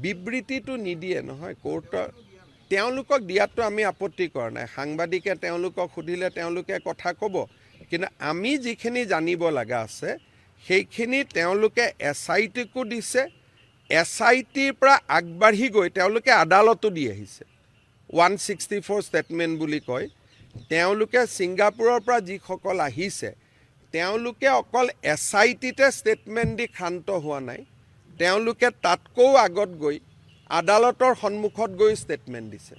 বিবৃতিটো নিদিয়ে নহয় কোৰ্টৰ তেওঁলোকক দিয়াটো আমি আপত্তি কৰা নাই সাংবাদিকে তেওঁলোকক সুধিলে তেওঁলোকে কথা ক'ব কিন্তু আমি যিখিনি জানিব লগা আছে সেইখিনি তেওঁলোকে SITকো দিছে SITৰ পৰা আগবাঢ়ি গৈ তেওঁলোকে আদালতো দি আহিছে 164 ষ্টেটমেণ্ট বুলি কয় তেওঁলোকে ছিংগাপুৰৰ পৰা যিসকল আহিছে তেওঁলোকে অকল SITতে ষ্টেটমেণ্ট দি ক্ষান্ত হোৱা নাই তেওঁলোকে তাতকৈও আগত গৈ আদালতৰ সন্মুখত গৈ ষ্টেটমেণ্ট দিছে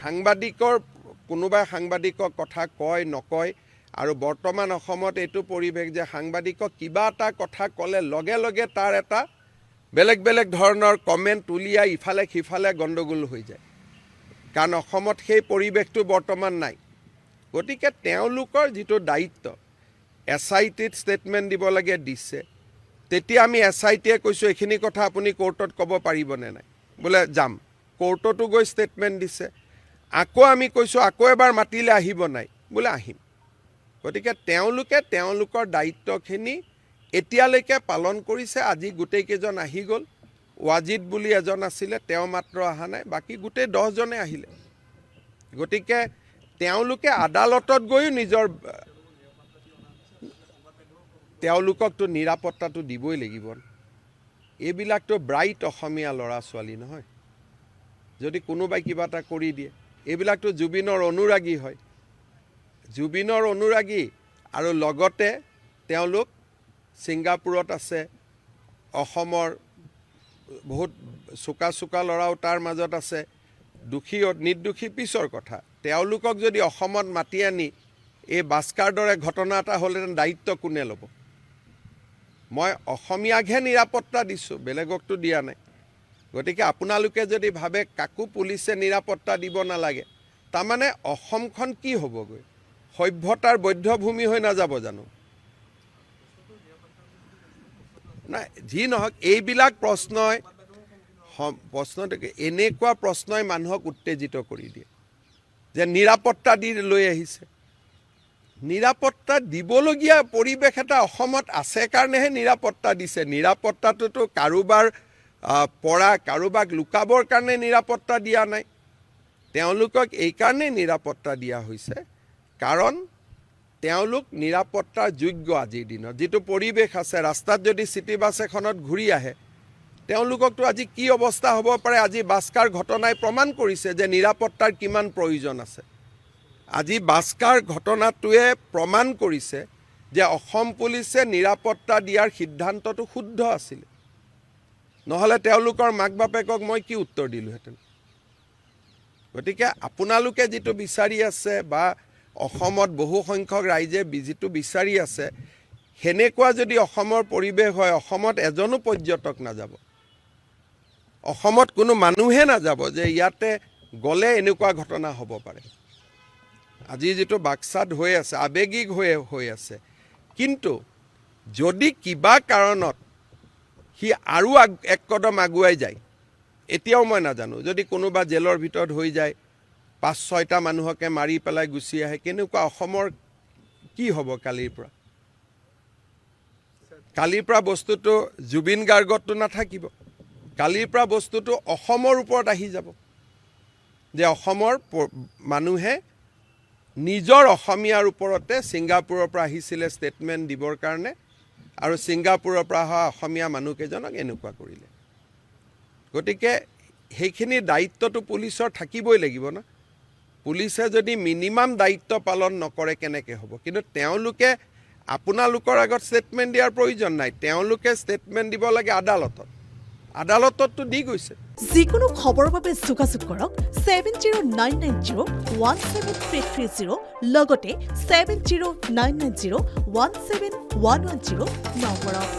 সাংবাদিকৰ কোনোবাই সাংবাদিকক কথা কয় নকয় আৰু বৰ্তমান অসমত এইটো পৰিৱেশ যে সাংবাদিকক কিবা এটা কথা ক'লে লগে লগে তাৰ এটা বেলেগ বেলেগ ধৰণৰ কমেণ্ট উলিয়াই ইফালে সিফালে গণ্ডগোল হৈ যায় কাৰণ অসমত সেই পৰিৱেশটো বৰ্তমান নাই গতিকে তেওঁলোকৰ যিটো দায়িত্ব SITত ষ্টেটমেণ্ট দিব লাগে দিছে তেতিয়া আমি SITয়ে কৈছোঁ এইখিনি কথা আপুনি কোৰ্টত ক'ব পাৰিবনে নাই বোলে যাম কোৰ্টতো গৈ ষ্টেটমেণ্ট দিছে আকৌ আমি কৈছোঁ আকৌ এবাৰ মাতিলে আহিব নাই বোলে আহিম গতিকে তেওঁলোকে তেওঁলোকৰ দায়িত্বখিনি এতিয়ালৈকে পালন কৰিছে আজি গোটেইকেইজন আহি গ'ল ৱাজিদ বুলি এজন আছিলে তেওঁ মাত্ৰ অহা নাই বাকী গোটেই 10 জনে আহিলে গতিকে তেওঁলোকে আদালতত গৈও নিজৰ তেওঁলোককতো নিৰাপত্তাটো দিবই লাগিব এইবিলাকতো ব্ৰাইট অসমীয়া ল'ৰা ছোৱালী নহয় যদি কোনোবাই কিবা এটা কৰি দিয়ে এইবিলাকতো জুবিনৰ অনুৰাগী হয় জুবিনৰ অনুৰাগী আৰু লগতে তেওঁলোক ছিংগাপুৰত আছে অসমৰ বহুত চোকা চোকা ল'ৰাও তাৰ মাজত আছে দুখী নিৰ্দোষী পিছৰ কথা তেওঁলোকক যদি অসমত মাতি আনি এই বাস্কাৰ দৰে ঘটনা এটা হ'লেহেঁতেন দায়িত্ব কোনে ল'ব মই অসমীয়াকহে নিৰাপত্তা দিছোঁ বেলেগকতো দিয়া নাই গতিকে আপোনালোকে যদি ভাবে কাকো পুলিচে নিৰাপত্তা দিব নালাগে তাৰমানে অসমখন কি হ'বগৈ সভ্যতাৰ বৈধ্যভূমি হৈ নাযাব জানো নাই যি নহওক এইবিলাক প্ৰশ্নই এনেকুৱা প্ৰশ্নই মানুহক উত্তেজিত কৰি দিয়ে যে নিৰাপত্তা দি লৈ আহিছে নিৰাপত্তা দিবলগীয়া পৰিৱেশ এটা অসমত আছে কাৰণেহে নিৰাপত্তা দিছে নিৰাপত্তাটোতো কাৰোবাক লুকাবৰ কাৰণে নিৰাপত্তা দিয়া নাই তেওঁলোকক এইকাৰণে নিৰাপত্তা দিয়া হৈছে কাৰণ তেওঁলোক নিৰাপত্তাৰ যোগ্য আজিৰ দিনত যিটো পৰিৱেশ আছে ৰাস্তাত যদি চিটি বাছ এখনত ঘূৰি আহে তেওঁলোককতো আজি কি অৱস্থা হ'ব পাৰে আজি বাস্কাৰ ঘটনাই প্ৰমাণ কৰিছে যে নিৰাপত্তাৰ কিমান প্ৰয়োজন আছে আজি বাস্কাৰ ঘটনাটোৱে প্ৰমাণ কৰিছে যে অসম পুলিচে নিৰাপত্তা দিয়াৰ সিদ্ধান্তটো শুদ্ধ আছিল নহ'লে তেওঁলোকৰ মাক বাপেকক মই কি উত্তৰ দিলোহেঁতেন গতিকে আপোনালোকে যিটো বিচাৰি আছে বা অসমত বহু সংখ্যক ৰাইজে যিটো বিচাৰি আছে সেনেকুৱা যদি অসমৰ পৰিৱেশ হয় অসমত এজনো পৰ্যটক নাযাব অসমত কোনো মানুহে নাযাব যে ইয়াতে গ'লে এনেকুৱা ঘটনা হ'ব পাৰে আজি যিটো বাক্সাত হৈ আছে আবেগিক হৈ আছে কিন্তু যদি কিবা কাৰণত সি আৰু এক কদম আগুৱাই যায় এতিয়াও মই নাজানো যদি কোনোবা জেলৰ ভিতৰত হৈ যায় 5-6টা মানুহকে মাৰি পেলাই গুচি আহে কেনেকুৱা অসমৰ কি হ'ব কালিৰ পৰা বস্তুটো জুবিন গাৰ্গতটো নাথাকিব কালিৰ পৰা বস্তুটো অসমৰ ওপৰত আহি যাব যে অসমৰ মানুহে নিজৰ অসমীয়াৰ ওপৰতে ছিংগাপুৰৰ পৰা আহিছিলে ষ্টেটমেণ্ট দিবৰ কাৰণে আৰু ছিংগাপুৰৰ পৰা অহা অসমীয়া মানুহকেইজনক এনেকুৱা কৰিলে গতিকে সেইখিনি দায়িত্বটো পুলিচৰ থাকিবই লাগিব না পুলিচে যদি মিনিমাম দায়িত্ব পালন নকৰে কেনেকৈ হ'ব কিন্তু তেওঁলোকে আপোনালোকৰ আগত ষ্টেটমেণ্ট দিয়াৰ প্ৰয়োজন নাই তেওঁলোকে ষ্টেটমেণ্ট দিব লাগে আদালততো দি গৈছে যিকোনো খবৰৰ বাবে যোগাযোগ কৰক 7099017330 লগতে 7099017110 নম্বৰত